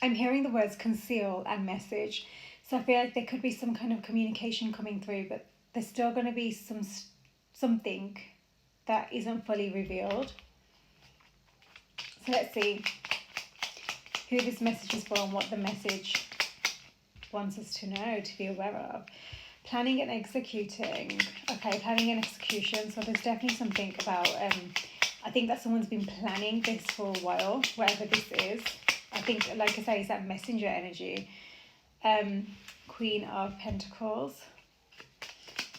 I'm hearing the words conceal and message. So I feel like there could be some kind of communication coming through, but there's still going to be something that isn't fully revealed. So let's see who this message is for and what the message wants us to know, to be aware of. Planning and executing. Okay, planning and execution. So there's definitely something about, I think that someone's been planning this for a while, whatever this is. I think, like I say, it's that messenger energy. Queen of Pentacles.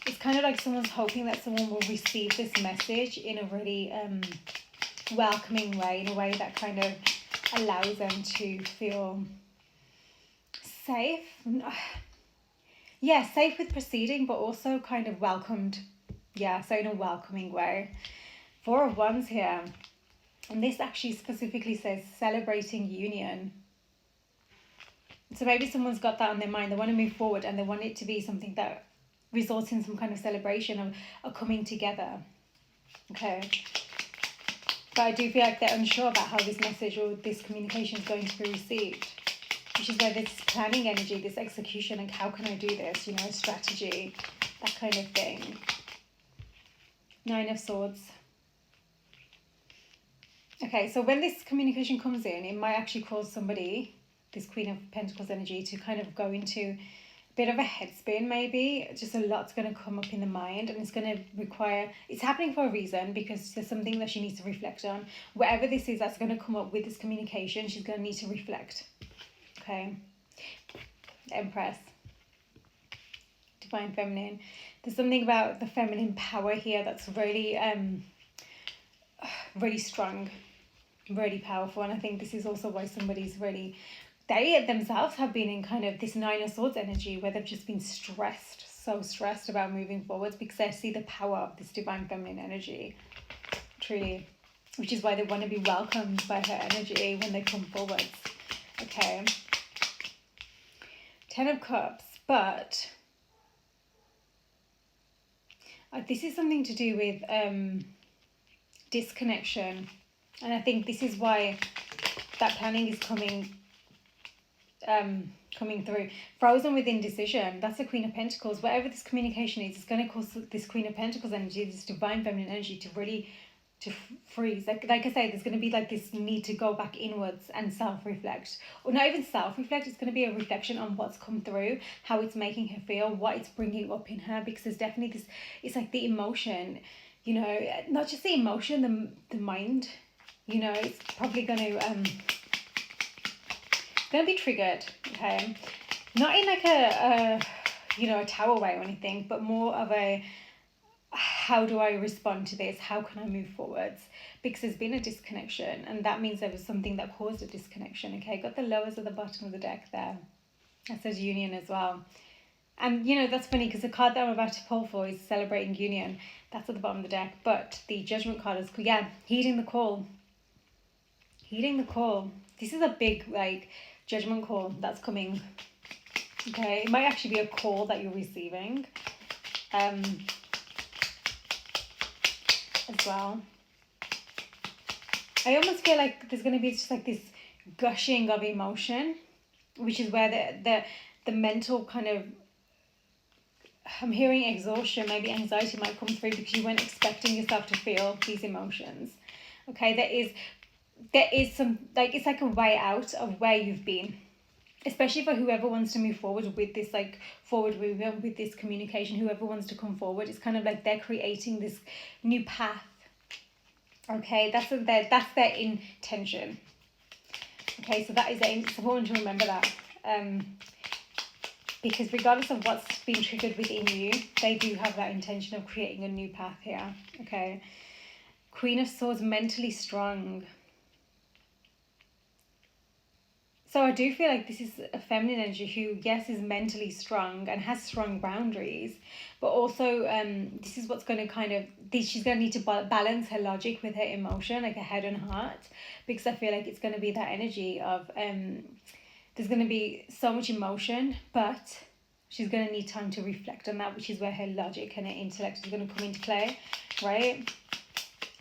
It's kind of like someone's hoping that someone will receive this message in a really welcoming way, in a way that kind of allows them to feel safe. Yeah, safe with proceeding, but also kind of welcomed. Yeah, so in a welcoming way. Four of Wands here. And this actually specifically says celebrating union. So maybe someone's got that on their mind. They want to move forward and they want it to be something that results in some kind of celebration of a coming together. Okay. But I do feel like they're unsure about how this message or this communication is going to be received. Which is where this planning energy, this execution, like how can I do this? You know, strategy, that kind of thing. Nine of Swords. Okay, so when this communication comes in, it might actually cause somebody, this Queen of Pentacles energy, to kind of go into a bit of a headspin maybe. Just a lot's going to come up in the mind, and it's going to require, it's happening for a reason, because there's something that she needs to reflect on. Whatever this is that's going to come up with this communication, she's going to need to reflect. Okay. Empress. Divine Feminine. There's something about the feminine power here that's really, really strong, really powerful. And I think this is also why somebody's really, they themselves have been in kind of this Nine of Swords energy where they've just been stressed, so stressed about moving forwards, because they see the power of this Divine Feminine energy, truly, which is why they want to be welcomed by her energy when they come forwards. Okay. Ten of Cups, but this is something to do with disconnection, and I think this is why that planning is coming through. Frozen with indecision. That's the Queen of Pentacles. Whatever this communication is, it's going to cause this Queen of Pentacles energy, this Divine Feminine energy, to really freeze. Like I say, there's going to be like this need to go back inwards and self-reflect, or not even self-reflect. It's going to be a reflection on what's come through, how it's making her feel, what it's bringing up in her, because there's definitely this, it's like the emotion, you know, not just the emotion, the mind, you know, it's probably going to be triggered. Okay, not in like a you know, a tower way or anything, but more of a, how do I respond to this? How can I move forwards? Because there's been a disconnection, and that means there was something that caused a disconnection. Okay, got the Lovers at the bottom of the deck there. That says union as well. And you know, that's funny because the card that I'm about to pull for is celebrating union. That's at the bottom of the deck. But the Judgment card is, yeah, heeding the call. Heeding the call. This is a big, like, judgment call that's coming. Okay, it might actually be a call that you're receiving. As well. I almost feel like there's going to be just like this gushing of emotion, which is where the mental kind of, I'm hearing exhaustion, maybe anxiety might come through because you weren't expecting yourself to feel these emotions. Okay, there is some, like, it's like a way out of where you've been, especially for whoever wants to move forward with this, like, forward movement with this communication. Whoever wants to come forward, it's kind of like they're creating this new path. Okay, that's their intention. Okay, so that is it's important to remember that, because regardless of what's been triggered within you, they do have that intention of creating a new path here. Okay, Queen of Swords, mentally strong. So I do feel like this is a feminine energy who, yes, is mentally strong and has strong boundaries, but also this is what's going to kind of, she's going to need to balance her logic with her emotion, like her head and heart, because I feel like it's going to be that energy of, there's going to be so much emotion, but she's going to need time to reflect on that, which is where her logic and her intellect is going to come into play, right?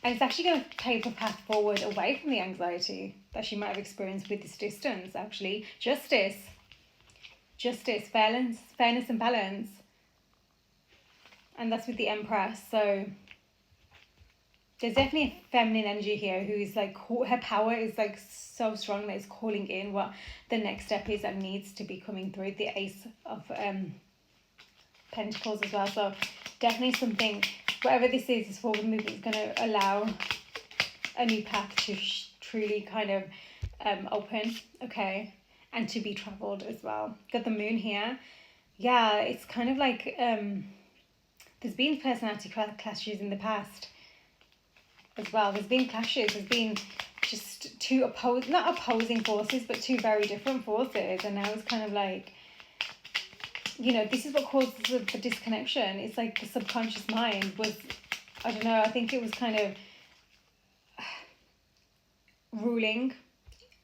And it's actually going to pave a path forward away from the anxiety that she might have experienced with this distance, actually. Justice, fairness and balance. And that's with the Empress. So there's definitely a feminine energy here who is like, her power is like so strong that it's calling in what the next step is that needs to be coming through. The Ace of Pentacles as well. So definitely something, whatever this is forward movement is going to allow a new path to truly kind of open, okay, and to be traveled as well. Got the Moon here. Yeah, it's kind of like there's been personality clashes in the past as well. There's been clashes. There's been just two not opposing forces, but two very different forces. And now it's kind of like, you know, this is what causes the disconnection. It's like the subconscious mind was, I don't know, I think it was kind of ruling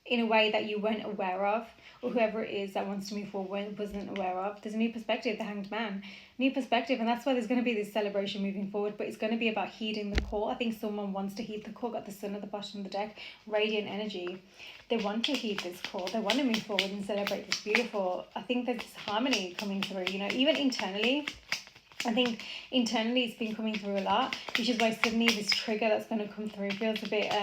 in a way that you weren't aware of, or whoever it is that wants to move forward wasn't aware of. There's a new perspective, the Hanged Man. New perspective, and that's why there's going to be this celebration moving forward, but it's going to be about heeding the call. I think someone wants to heed the call. Got the Sun at the bottom of the deck, radiant energy. They want to heed this call. They want to move forward and celebrate this beautiful. I think there's this harmony coming through, you know, even internally. I think internally it's been coming through a lot, which is why suddenly this trigger that's going to come through feels a bit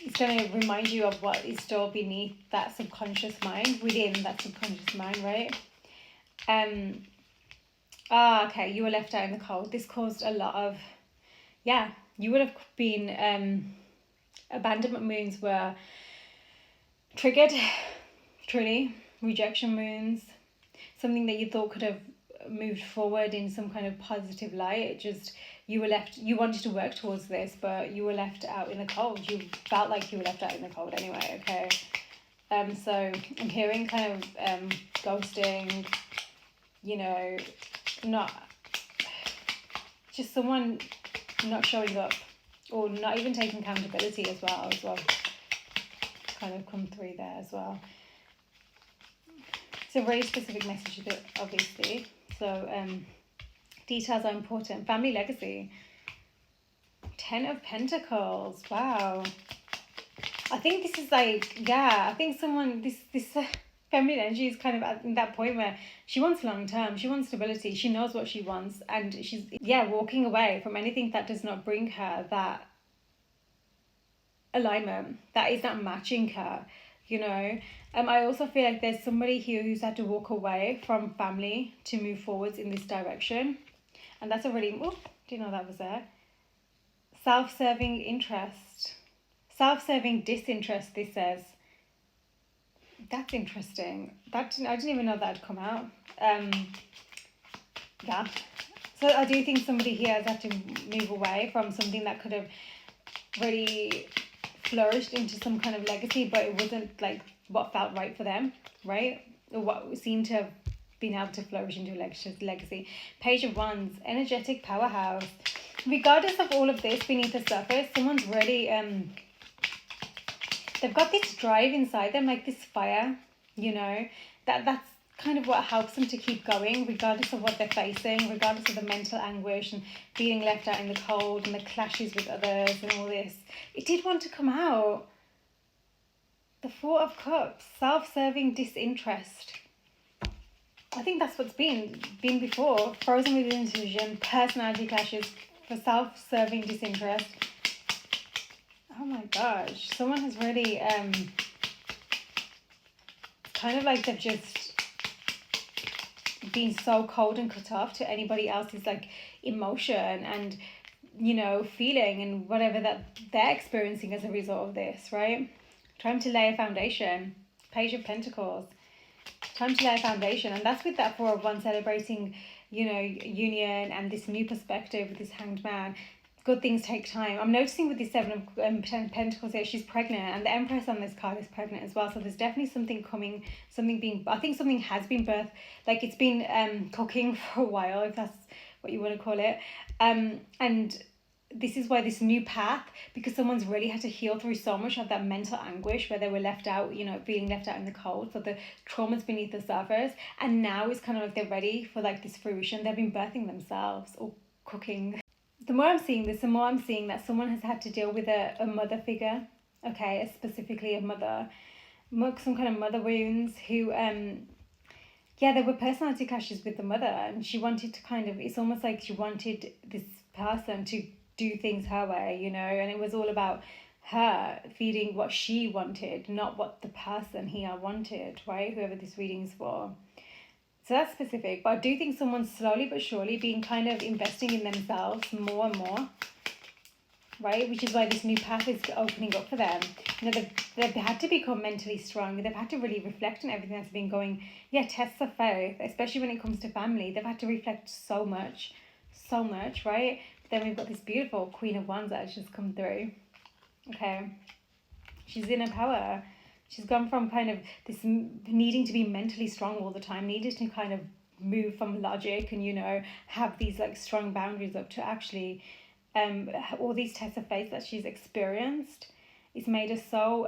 it's going to remind you of what is still beneath that subconscious mind, within that subconscious mind, right? Okay, you were left out in the cold. This caused a lot of, yeah, you would have been, abandonment moons were triggered, truly, rejection moons, something that you thought could have moved forward in some kind of positive light. It just, you were left, you wanted to work towards this, but you were left out in the cold. You felt like you were left out in the cold anyway, okay? So I'm hearing kind of ghosting, you know, not, just someone not showing up, or not even taking accountability as well, kind of come through there as well. It's a very specific message, obviously. So details are important. Family legacy. 10 of Pentacles. Wow. I think this is like, yeah, I think someone, this feminine energy is kind of at that point where she wants long term, she wants stability, she knows what she wants, and she's, yeah, walking away from anything that does not bring her that alignment, that is not matching her, you know. I also feel like there's somebody here who's had to walk away from family to move forwards in this direction. And that's a really, oh, do you know that was there? Self-serving interest. Self-serving disinterest, this says. That's interesting. I didn't even know that had come out. Yeah. So I do think somebody here has had to move away from something that could have really flourished into some kind of legacy, but it wasn't like what felt right for them, right? Or what seemed to have been able to flourish into a legacy. Page of Wands, energetic powerhouse. Regardless of all of this beneath the surface, someone's really they've got this drive inside them, like this fire, you know, that's kind of what helps them to keep going, regardless of what they're facing, regardless of the mental anguish and feeling left out in the cold and the clashes with others and all this. It did want to come out. The Four of Cups, self-serving disinterest. I think that's what's been before. Frozen with indecision, personality clashes, for self-serving disinterest. Oh my gosh, someone has really kind of like they've just been so cold and cut off to anybody else's like emotion and, you know, feeling and whatever that they're experiencing as a result of this, right? Time to lay a foundation. Page of Pentacles. Time to lay a foundation. And that's with that Four of Wands celebrating, you know, union and this new perspective with this Hanged Man. Good things take time. I'm noticing with the Seven of Pentacles here, she's pregnant, and the Empress on this card is pregnant as well. So there's definitely something coming, something being, I think something has been birthed, like it's been cooking for a while, if that's what you want to call it. And this is why this new path, because someone's really had to heal through so much of that mental anguish where they were left out, you know, feeling left out in the cold. So the trauma's beneath the surface, and now it's kind of like they're ready for like this fruition. They've been birthing themselves or cooking. the more I'm seeing this, the more I'm seeing that someone has had to deal with a mother figure, okay, specifically a mother, some kind of mother wounds who, yeah, there were personality clashes with the mother, and she wanted to kind of, it's almost like she wanted this person to do things her way, you know, and it was all about her feeding what she wanted, not what the person here wanted, right? Whoever this reading is for. So that's specific, but I do think someone's slowly but surely being kind of investing in themselves more and more, right? Which is why this new path is opening up for them. You know, they've had to become mentally strong. They've had to really reflect on everything that's been going. Yeah, tests of faith, especially when it comes to family. They've had to reflect so much, right? But then we've got this beautiful Queen of Wands that has just come through. Okay, she's in her power. She's gone from kind of this needing to be mentally strong all the time, needed to kind of move from logic and, you know, have these like strong boundaries up to actually all these tests of faith that she's experienced. It's made her so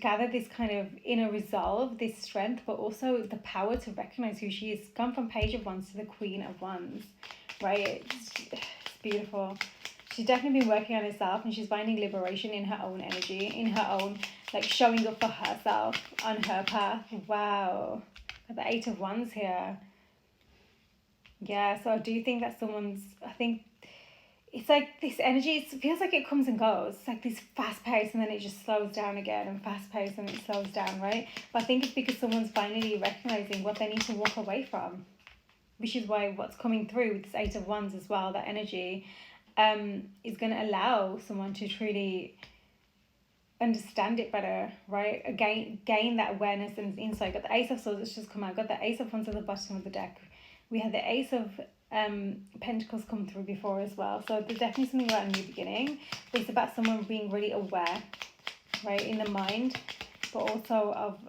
gather this kind of inner resolve, this strength, but also the power to recognize who she is. Gone from Page of Wands to the Queen of Wands, right? It's beautiful. She's definitely been working on herself, and she's finding liberation in her own energy, in her own, like, showing up for herself on her path. Wow. Got the Eight of Wands here. Yeah, so I do think that I think it's like this energy, it feels like it comes and goes. It's like this fast pace, and then it just slows down again, and fast pace, and it slows down, right? But I think it's because someone's finally recognizing what they need to walk away from, which is why what's coming through with this Eight of Wands as well, that energy, is going to allow someone to truly understand it better, right? Gain that awareness and insight. Got the Ace of Swords that's just come out. Got the Ace of Wands at the bottom of the deck. We had the Ace of Pentacles come through before as well. So there's definitely something about a new beginning. But it's about someone being really aware, right, in the mind, but also of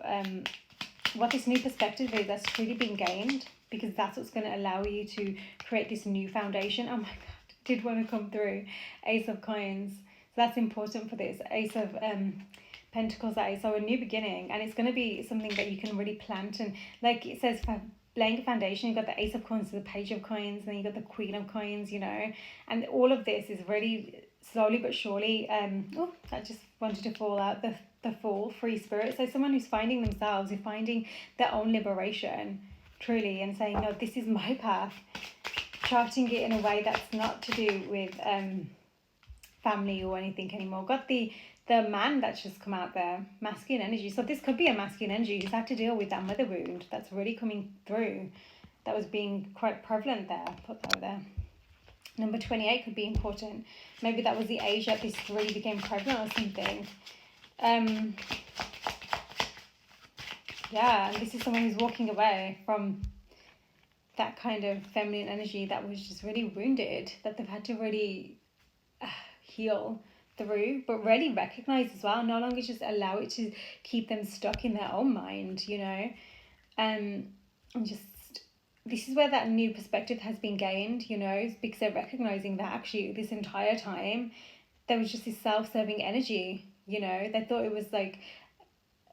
what this new perspective is that's truly been gained, because that's what's going to allow you to create this new foundation. Oh my God. Did want to come through. Ace of Coins. So that's important for this. Ace of Pentacles, so a new beginning. And it's going to be something that you can really plant. And like it says, for laying a foundation, you've got the Ace of Coins, the Page of Coins, then you've got the Queen of Coins, you know. And all of this is really slowly but surely, oh, I just wanted to fall out, the Fool, free spirit. So someone who's finding themselves, who's finding their own liberation, truly, and saying, no, this is my path. Charting it in a way that's not to do with family or anything anymore. Got the man that's just come out there, masculine energy. So this could be a masculine energy who's had to deal with that mother wound that's really coming through, that was being quite prevalent there. Put that over there. Number 28 could be important. Maybe that was the age that this really became prevalent or something. Yeah, and this is someone who's walking away from that kind of feminine energy that was just really wounded, that they've had to really heal through, but really recognize as well, no longer just allow it to keep them stuck in their own mind, you know. And just, this is where that new perspective has been gained, you know, because they're recognizing that actually this entire time there was just this self-serving energy, you know. They thought it was like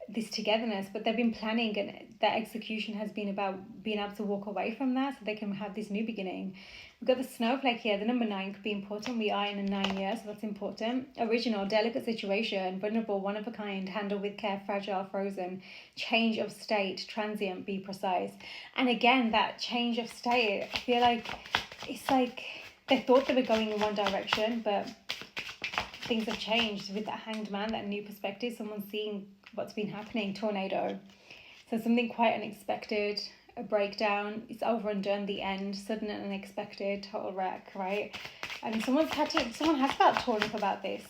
this togetherness, but they've been planning, and that execution has been about being able to walk away from that so they can have this new beginning. We've got the Snowflake here. The number 9 could be important. We are in a 9 year, so that's important. Original, delicate situation, vulnerable, one of a kind, handle with care, fragile, frozen, change of state, transient, be precise. And again, that change of state, I feel like it's like they thought they were going in one direction, but things have changed with that Hanged Man, that new perspective. Someone's seeing what's been happening. Tornado. So something quite unexpected, a breakdown, it's over and done, the end, sudden and unexpected, total wreck, right? And someone has felt torn up about this.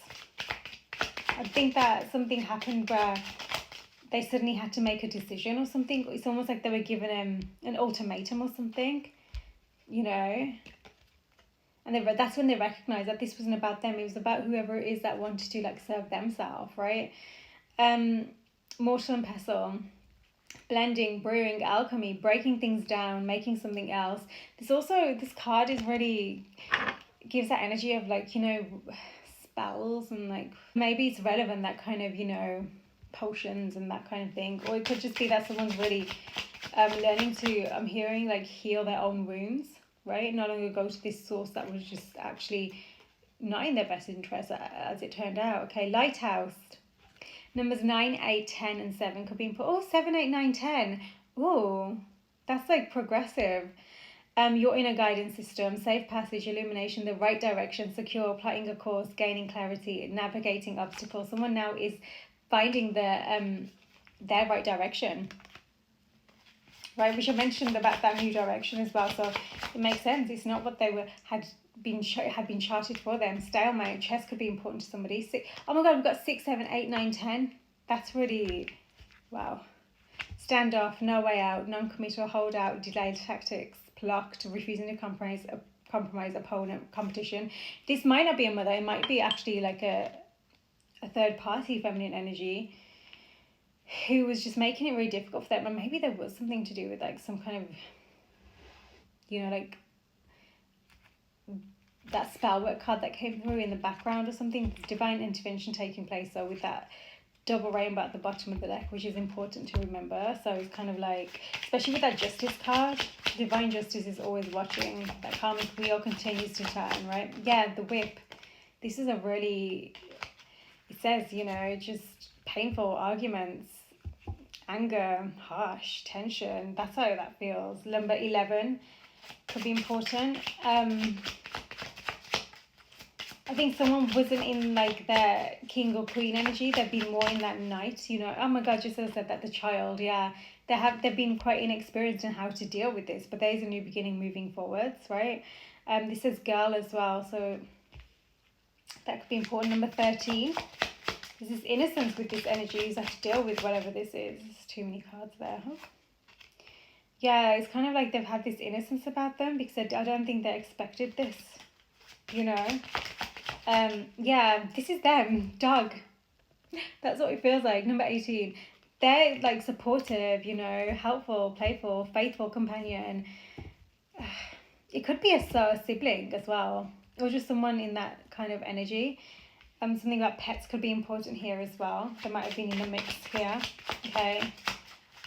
I think that something happened where they suddenly had to make a decision or something. It's almost like they were given an ultimatum or something, you know. And that's when they recognized that this wasn't about them. It was about whoever it is that wanted to like serve themselves, right? Mortal and pestle, blending, brewing, alchemy, breaking things down, making something else. This card is really gives that energy of like, you know, spells, and like maybe it's relevant, that kind of, you know, potions and that kind of thing. Or it could just be that someone's really learning to, I'm hearing, like, heal their own wounds. right? No longer go to this source that was just actually not in their best interest, as it turned out. Okay, lighthouse. Numbers 9, 8, 10, and 7 could be input. Oh, 7, 8, 9, 10. Oh, that's like progressive. Your inner guidance system, safe passage, illumination, the right direction, secure, plotting a course, gaining clarity, navigating obstacles. Someone now is finding their right direction. Right, which I mentioned about that new direction as well. So it makes sense. It's not what they had been charted for them. Stalemate. Chess could be important to somebody. Oh my God, we've got 6, 7, 8, 9, 10. That's really wow. Standoff, no way out, non-committal, holdout, delayed tactics, blocked, refusing to compromise opponent, competition. This might not be a mother. It might be actually like a third party feminine energy who was just making it really difficult for them. And maybe there was something to do with like some kind of, like that spell work card that came through in the background or something. Divine intervention taking place. So with that double rainbow at the bottom of the deck, which is important to remember. So it's kind of like, especially with that justice card, divine justice is always watching. That karmic wheel continues to turn, right? Yeah, the whip. This is a really, it says, just painful arguments, anger, harsh, tension. That's how that feels. Number 11 could be important. I think someone wasn't in like their king or queen energy. They've been more in that knight, Oh my God, just as I said that, the child, yeah. They've been quite inexperienced in how to deal with this, but there's a new beginning moving forwards, right? This is girl as well, so that could be important. Number 13. This is innocence with this energy. You have to deal with whatever this is. There's too many cards there. Huh? Yeah, it's kind of like they've had this innocence about them because I don't think they expected this, Yeah, this is them. Dog. That's what it feels like. Number 18. They're like supportive, helpful, playful, faithful companion. It could be a sibling as well, or just someone in that kind of energy. Something about pets could be important here as well. They might have been in the mix here. Okay.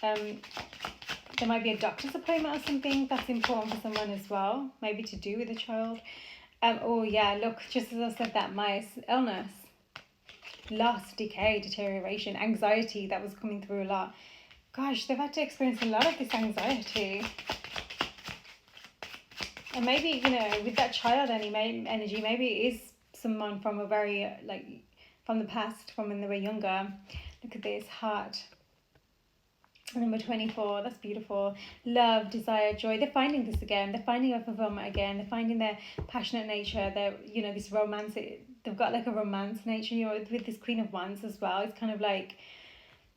There might be a doctor's appointment or something that's important for someone as well. Maybe to do with a child. Oh yeah, look, just as I said that, my illness, loss, decay, deterioration, anxiety that was coming through a lot. Gosh, they've had to experience a lot of this anxiety. And maybe, with that child energy, maybe it is someone from a very, from the past, from when they were younger. Look at this, heart. Number 24, that's beautiful. Love, desire, joy. They're finding this again. They're finding a fulfillment again. They're finding their passionate nature. They're, this romance. They've got like a romance nature, with this Queen of Wands as well. It's kind of like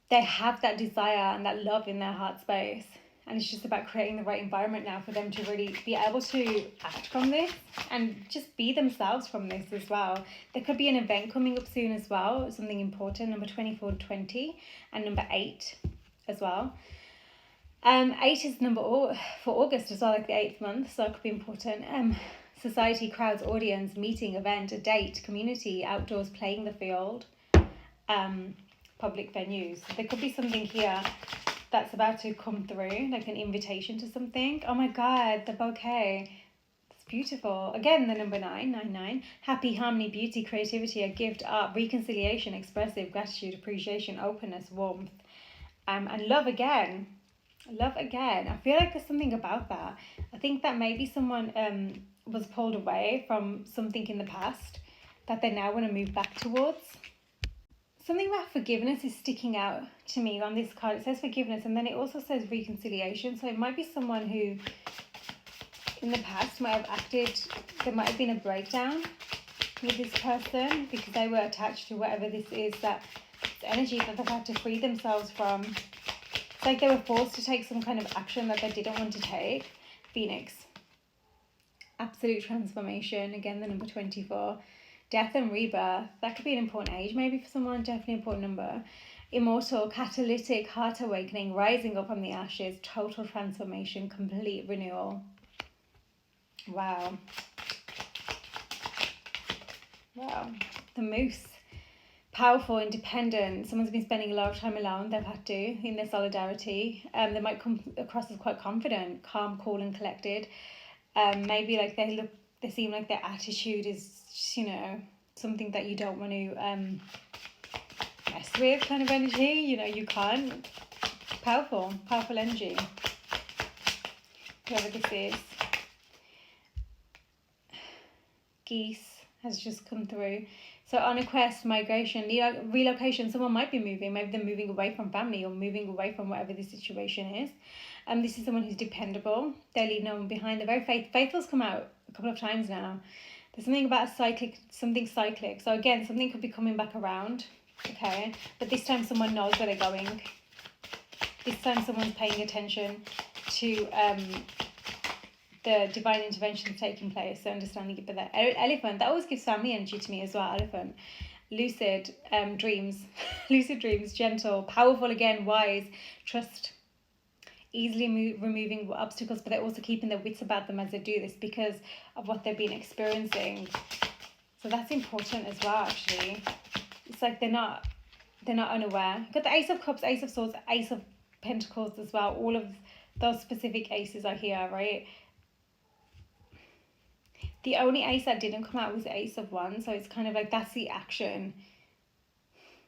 they have that desire and that love in their heart space. And it's just about creating the right environment now for them to really be able to act from this and just be themselves from this as well. There could be an event coming up soon as well, something important. Number 24 and 20, and number 8 as well. 8 is number for August as well, like the 8th month, so it could be important. Society, crowds, audience, meeting, event, a date, community, outdoors, playing the field, public venues. There could be something here that's about to come through, like an invitation to something. Oh my God, the bouquet. It's beautiful. Again, the number 9. Happy, harmony, beauty, creativity, a gift, art, reconciliation, expressive, gratitude, appreciation, openness, warmth. And love again. I feel like there's something about that. I think that maybe someone was pulled away from something in the past that they now want to move back towards. Something about forgiveness is sticking out to me on this card. It says forgiveness, and then it also says reconciliation. So it might be someone who in the past might have acted, there might have been a breakdown with this person because they were attached to whatever this is, that energy that they've had to free themselves from. It's like they were forced to take some kind of action that they didn't want to take. Phoenix. Absolute transformation. Again, the number 24. Death and rebirth. That could be an important age maybe for someone. Definitely an important number. Immortal. Catalytic. Heart awakening. Rising up from the ashes. Total transformation. Complete renewal. Wow. The moose. Powerful, independent. Someone's been spending a lot of time alone. They've had to in their solidarity. They might come across as quite confident, calm, cool, and collected. Maybe like they seem like their attitude is, you know, something that you don't want to mess with, kind of energy. You know, you can't. Powerful energy. Whoever this is. Geese has just come through. So on a quest, migration, relocation, someone might be moving. Maybe they're moving away from family or moving away from whatever the situation is. This is someone who's dependable. They're leaving no one behind. They're very faithful's come out a couple of times now. There's something about something cyclic. So again, something could be coming back around. Okay, but this time someone knows where they're going. This time someone's paying attention to the divine intervention taking place, so understanding it. But that elephant, that always gives family energy to me as well. Elephant, lucid dreams, lucid dreams, gentle, powerful again, wise, trust, easily removing obstacles, but they're also keeping their wits about them as they do this because of what they've been experiencing. So that's important as well. Actually, it's like they're not unaware. You've got the Ace of Cups, Ace of Swords, Ace of Pentacles as well. All of those specific aces are here, right? The only ace that didn't come out was the Ace of Wands, so it's kind of like that's the action.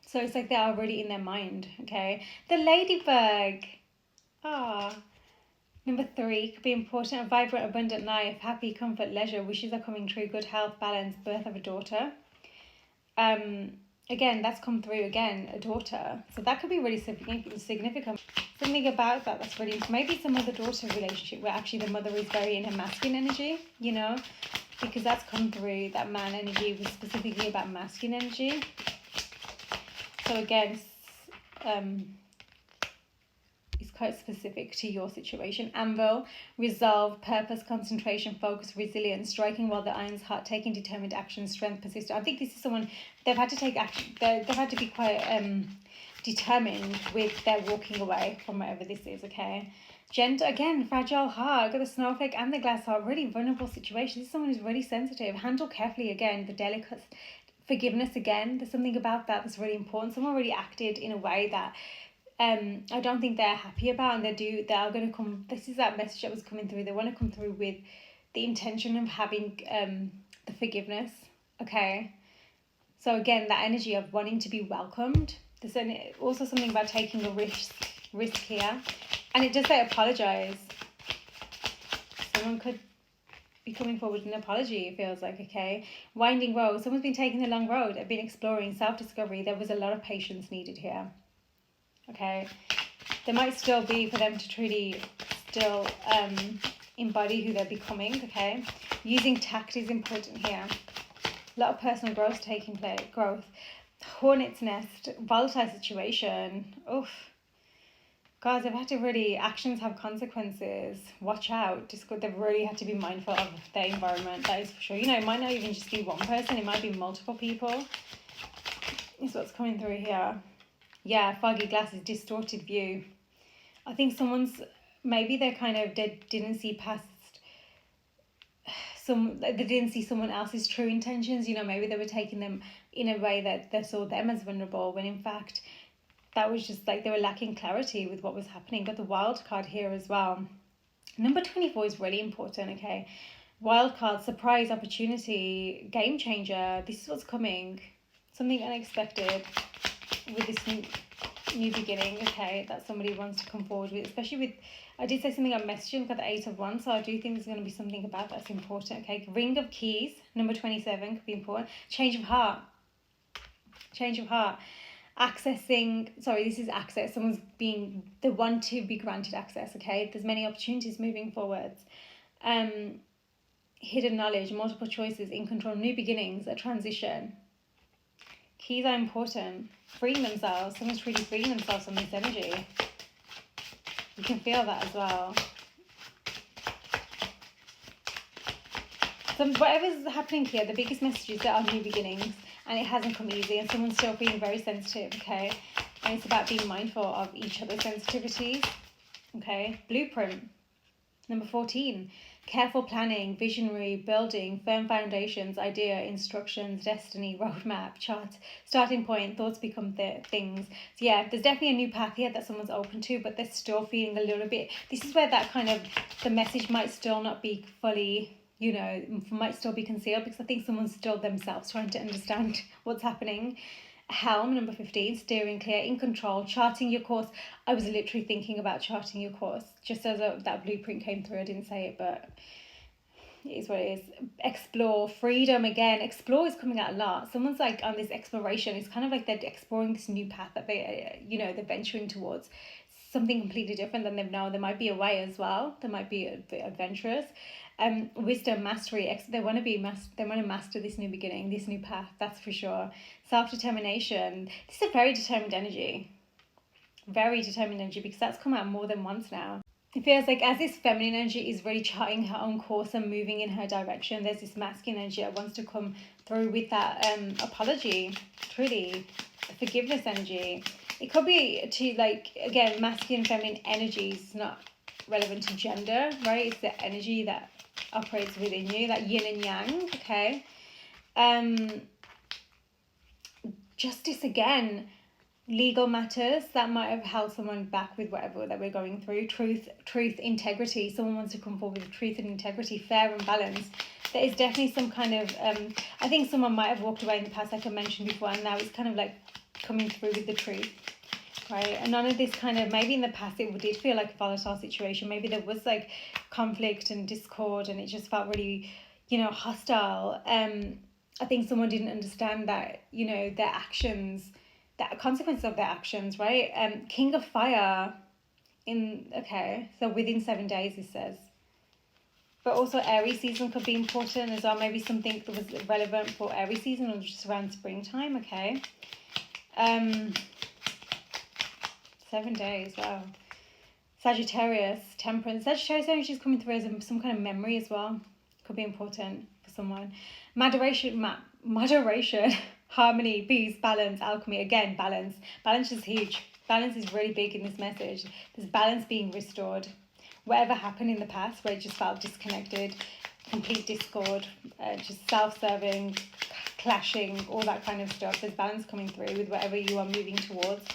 So it's like they're already in their mind, okay? The Ladybug. Number 3 could be important. A vibrant, abundant life, happy, comfort, leisure, wishes are coming true, good health, balance, birth of a daughter. Again, that's come through again, a daughter. So that could be really significant. Something about that's really, maybe it's a mother-daughter relationship where actually the mother is very in her masculine energy, you know, because that's come through. That man energy was specifically about masculine energy. So again, it's quite specific to your situation. Anvil, resolve, purpose, concentration, focus, resilience, striking while the iron's hot, taking determined action, strength, persistence. I think this is someone, they've had to take action, they've had to be quite determined with their walking away from whatever this is, okay? Gentle, again, fragile heart, got the snowflake and the glass heart, really vulnerable situation. This is someone who's really sensitive. Handle carefully, again, the delicate forgiveness, again. There's something about that that's really important. Someone really acted in a way that I don't think they're happy about, and they are going to come. This is that message that was coming through. They want to come through with the intention of having the forgiveness, okay? So again, that energy of wanting to be welcomed. There's also something about taking a risk here. And it does say apologise. Someone could be coming forward with an apology, it feels like, okay? Winding road. Someone's been taking the long road. They've been exploring, self-discovery. There was a lot of patience needed here. Okay, there might still be for them to truly still embody who they're becoming, okay? Using tact is important here. A lot of personal growth taking place, hornet's nest, volatile situation. Oof. Guys, they've had to really, actions have consequences. Watch out. They've really had to be mindful of their environment, that is for sure. You know, it might not even just be one person, it might be multiple people. Is what's coming through here. Yeah, foggy glasses, distorted view. I think maybe they didn't see past they didn't see someone else's true intentions. You know, maybe they were taking them in a way that they saw them as vulnerable, when in fact that was just like they were lacking clarity with what was happening. Got the wild card here as well. Number 24 is really important, okay? Wild card, surprise, opportunity, game changer. This is what's coming. Something unexpected with this new beginning, okay, that somebody wants to come forward with, especially with, I did say something on messaging, got the 8 of Wands, so I do think there's going to be something about that's important, okay? Ring of Keys, number 27, could be important. Change of heart. This is access. Someone's being the one to be granted access, okay? There's many opportunities moving forwards. Hidden knowledge, multiple choices, in control, new beginnings, a transition. Keys are important. Freeing themselves. Someone's really freeing themselves from this energy. You can feel that as well. So whatever's happening here, the biggest message is there are new beginnings, and it hasn't come easy, and someone's still feeling very sensitive, okay? And it's about being mindful of each other's sensitivities, okay? Blueprint. Number 14. Careful planning, visionary, building, firm foundations, idea, instructions, destiny, roadmap, chart, starting point, thoughts become things. So yeah, there's definitely a new path here that someone's open to, but they're still feeling a little bit, this is where that kind of, the message might still not be fully, you know, might still be concealed, because I think someone's still themselves trying to understand what's happening. Helm, number 15, steering clear, in control, charting your course. I was literally thinking about charting your course just as that blueprint came through. I didn't say it, but it is what it is. Explore, freedom again. Explore is coming out a lot. Someone's like on this exploration. It's kind of like they're exploring this new path that they, you know, they're venturing towards. Something completely different than they've known. There might be a way as well. There might be a bit adventurous. Wisdom, mastery. They want to they want to master this new beginning, this new path. That's for sure. Self-determination. This is a very determined energy. Very determined energy, because that's come out more than once now. It feels like as this feminine energy is really charting her own course and moving in her direction, there's this masculine energy that wants to come through with that apology, truly, forgiveness energy. It could be to, like, again, masculine, feminine energy is not relevant to gender, right? It's the energy that operates within you, that yin and yang, okay? Justice again. Legal matters that might have held someone back with whatever that we're going through. Truth, integrity. Someone wants to come forward with truth and integrity, fair and balanced. There is definitely some kind of, I think someone might have walked away in the past, like I mentioned before, and now it's kind of like coming through with the truth, right? And none of this kind of, maybe in the past it did feel like a volatile situation. Maybe there was like conflict and discord and it just felt really, you know, hostile. I think someone didn't understand that, you know, their actions, the consequences of their actions, right? King of Fire so within 7 days, it says. But also Aries season could be important as well. Maybe something that was relevant for Aries season or just around springtime, okay? 7 days, wow. Sagittarius, Temperance. Sagittarius energy is coming through as some kind of memory as well. Could be important for someone. Moderation, harmony, peace, balance, alchemy. Again, balance. Balance is huge. Balance is really big in this message. There's balance being restored. Whatever happened in the past where it just felt disconnected, complete discord, just self-serving, clashing, all that kind of stuff. There's balance coming through with whatever you are moving towards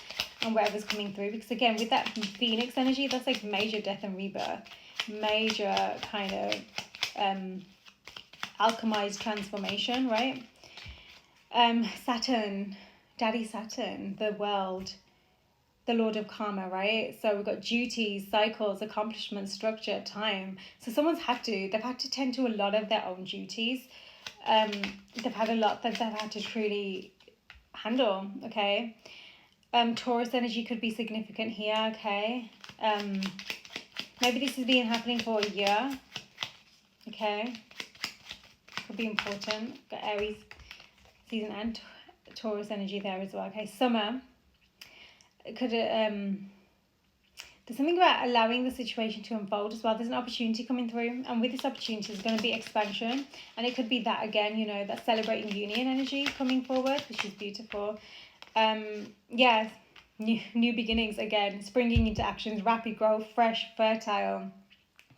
and whatever's coming through. Because again, with that Phoenix energy, that's like major death and rebirth. Major kind of alchemized transformation, right? Saturn, Daddy Saturn, the world, the Lord of Karma, right? So we've got duties, cycles, accomplishments, structure, time. So they've had to tend to a lot of their own duties. They've had a lot that they've had to truly handle, okay? Taurus energy could be significant here, okay? Maybe this has been happening for a year, okay? Could be important. Got Aries season and Taurus energy there as well, okay? Summer. It could there's something about allowing the situation to unfold as well. There's an opportunity coming through, and with this opportunity there's going to be expansion, and it could be that again, you know, that celebrating union energy coming forward, which is beautiful. Yeah, new beginnings again, springing into actions, rapid growth, fresh, fertile.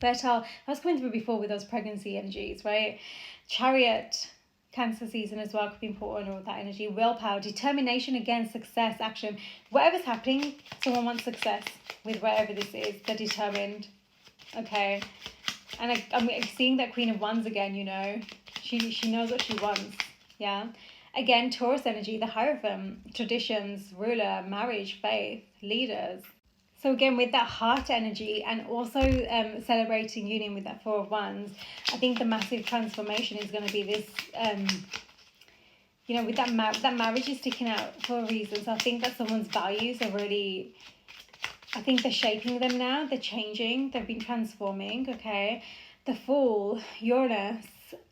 That was coming through before with those pregnancy energies, right? Chariot, Cancer season as well could be important, all that energy. Willpower, determination, again, success, action. Whatever's happening, someone wants success with whatever this is. They're determined, okay? And I'm seeing that Queen of Wands again, you know. She knows what she wants, yeah? Again, Taurus energy, the Hierophant, traditions, ruler, marriage, faith, leaders. So again, with that heart energy and also celebrating union with that Four of Wands, I think the massive transformation is going to be this, you know, with that marriage is sticking out for a reason. So I think that someone's values are really, I think they're shaping them now. They're changing. They've been transforming, okay? The Fool, Uranus,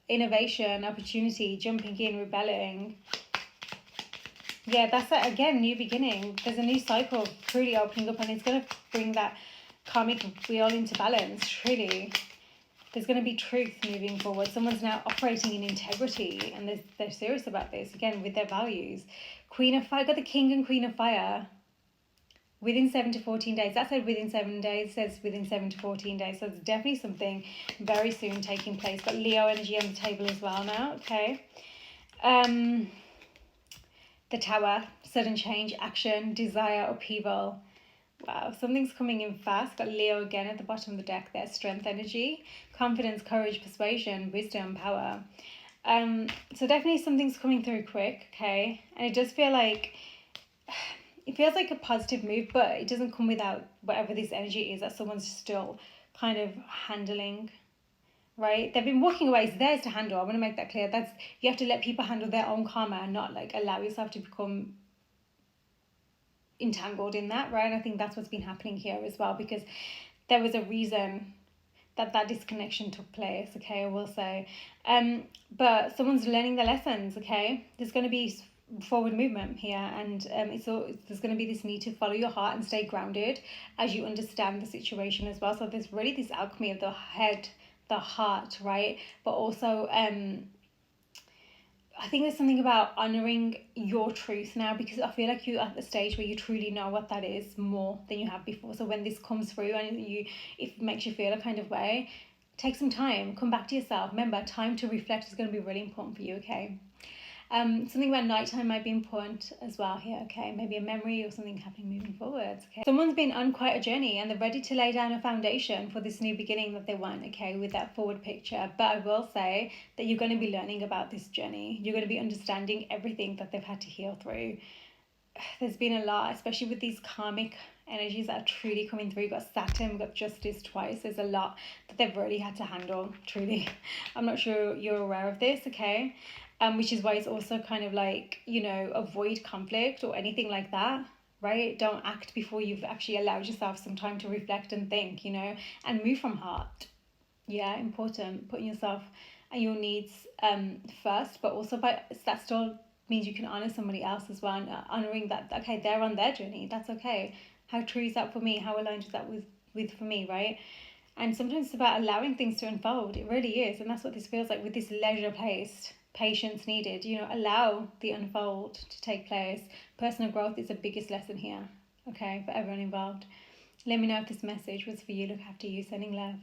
innovation, opportunity, jumping in, rebelling. Yeah, that's it. Again, new beginning. There's a new cycle truly opening up, and it's going to bring that karmic wheel into balance, truly. There's going to be truth moving forward. Someone's now operating in integrity, and they're serious about this, again, with their values. Queen of Fire, got the King and Queen of Fire. within 7 to 14 days. That said within 7 days, says within 7 to 14 days. So there's definitely something very soon taking place. But Leo energy on the table as well now, okay? The Tower, sudden change, action, desire, upheaval. Wow, something's coming in fast. Got Leo again at the bottom of the deck there. Strength energy, confidence, courage, persuasion, wisdom, power. So definitely something's coming through quick, okay? And it does feel like, it feels like a positive move, but it doesn't come without whatever this energy is that someone's still kind of handling, right? They've been walking away. It's theirs to handle. I want to make that clear. That's, you have to let people handle their own karma and not like allow yourself to become entangled in that, right? And I think that's what's been happening here as well, because there was a reason that disconnection took place, okay, I will say. But someone's learning their lessons, okay? There's going to be forward movement here, and there's going to be this need to follow your heart and stay grounded as you understand the situation as well. So there's really this alchemy of the head, the heart, right? But also I think there's something about honoring your truth now, because I feel like you're at the stage where you truly know what that is more than you have before. So when this comes through and if it makes you feel a kind of way, take some time, come back to yourself. Remember, time to reflect is going to be really important for you, okay? Something about nighttime might be important as well here, okay? Maybe a memory or something happening moving forwards, okay? Someone's been on quite a journey and they're ready to lay down a foundation for this new beginning that they want, okay, with that forward picture. But I will say that you're going to be learning about this journey. You're going to be understanding everything that they've had to heal through. There's been a lot, especially with these karmic energies that are truly coming through. You've got Saturn, we've got Justice twice. There's a lot that they've really had to handle, truly. I'm not sure you're aware of this, okay? Which is why it's also kind of like, you know, avoid conflict or anything like that, right? Don't act before you've actually allowed yourself some time to reflect and think, you know, and move from heart. Yeah, important. Putting yourself and your needs first, but also that still means you can honor somebody else as well, and honoring that, okay, they're on their journey. That's okay. How true is that for me? How aligned is that with for me, right? And sometimes it's about allowing things to unfold. It really is. And that's what this feels like with this leisure placed. Patience needed. You know, allow the unfold to take place. Personal growth is the biggest lesson here, okay, for everyone involved. Let me know if this message was for you. Look after you. Sending love.